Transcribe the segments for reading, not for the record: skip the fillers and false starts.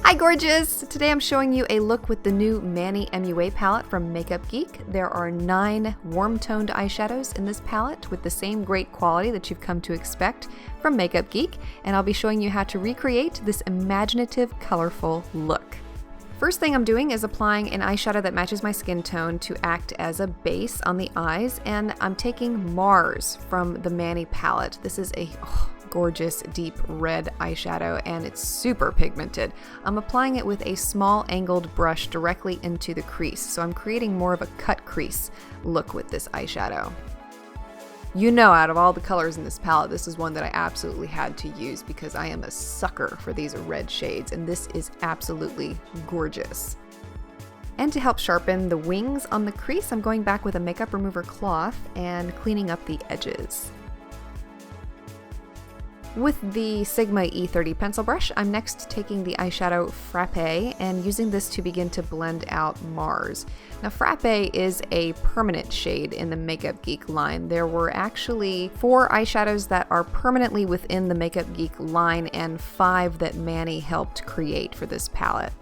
Hi gorgeous! Today I'm showing you a look with the new MANNYMUA palette from MakeupGeek. There are 9 warm-toned eyeshadows in this palette with the same great quality that you've come to expect from MakeupGeek, and I'll be showing you how to recreate this imaginative, colorful look. First thing I'm doing is applying an eyeshadow that matches my skin tone to act as a base on the eyes, and I'm taking Mars from the Manny palette. This is a gorgeous deep red eyeshadow and it's super pigmented. I'm applying it with a small angled brush directly into the crease, so I'm creating more of a cut crease look with this eyeshadow. You know, out of all the colors in this palette, this is one that I absolutely had to use because I am a sucker for these red shades, and this is absolutely gorgeous. And to help sharpen the wings on the crease, I'm going back with a makeup remover cloth and cleaning up the edges. With the Sigma E30 pencil brush, I'm next taking the eyeshadow Frappe and using this to begin to blend out Mars. Now Frappe is a permanent shade in the MakeupGeek line. There were actually 4 eyeshadows that are permanently within the MakeupGeek line and 5 that Manny helped create for this palette.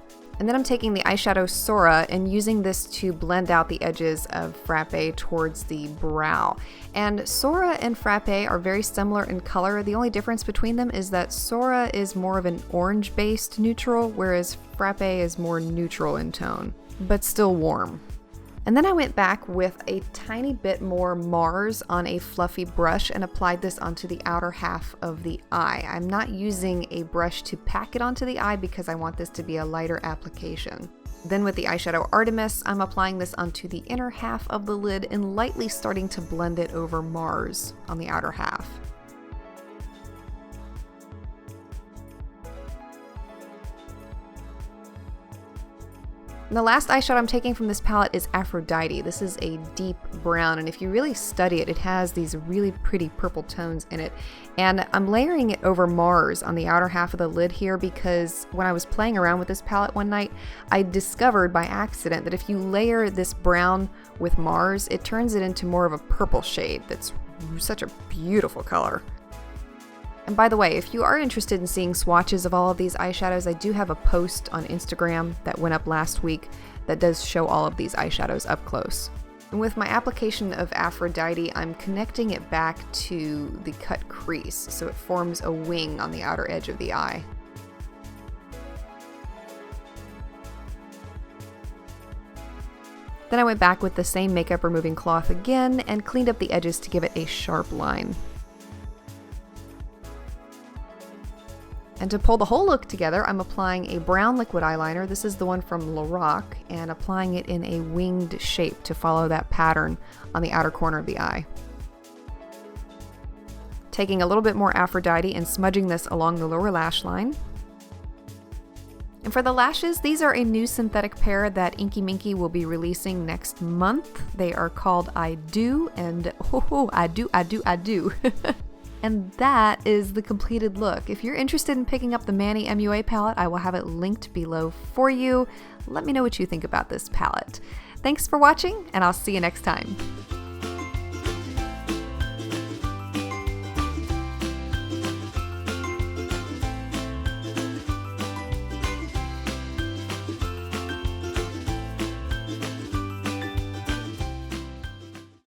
And then I'm taking the eyeshadow Sora and using this to blend out the edges of Frappe towards the brow. And Sora and Frappe are very similar in color. The only difference between them is that Sora is more of an orange-based neutral, whereas Frappe is more neutral in tone, but still warm. And then I went back with a tiny bit more Mars on a fluffy brush and applied this onto the outer half of the eye. I'm not using a brush to pack it onto the eye because I want this to be a lighter application. Then with the eyeshadow Artemis, I'm applying this onto the inner half of the lid and lightly starting to blend it over Mars on the outer half. And the last eyeshadow I'm taking from this palette is Aphrodite. This is a deep brown, and if you really study it, it has these really pretty purple tones in it. And I'm layering it over Mars on the outer half of the lid here because when I was playing around with this palette one night, I discovered by accident that if you layer this brown with Mars, it turns it into more of a purple shade that's such a beautiful color. And by the way, if you are interested in seeing swatches of all of these eyeshadows, I do have a post on Instagram that went up last week that does show all of these eyeshadows up close. And with my application of Aphrodite, I'm connecting it back to the cut crease, so it forms a wing on the outer edge of the eye. Then I went back with the same makeup removing cloth again and cleaned up the edges to give it a sharp line. And to pull the whole look together, I'm applying a brown liquid eyeliner. This is the one from Lorac, and applying it in a winged shape to follow that pattern on the outer corner of the eye. Taking a little bit more Aphrodite and smudging this along the lower lash line. And for the lashes, these are a new synthetic pair that Inky Minky will be releasing next month. They are called I Do, and I do. And that is the completed look. If you're interested in picking up the MANNYMUA palette, I will have it linked below for you. Let me know what you think about this palette. Thanks for watching, and I'll see you next time.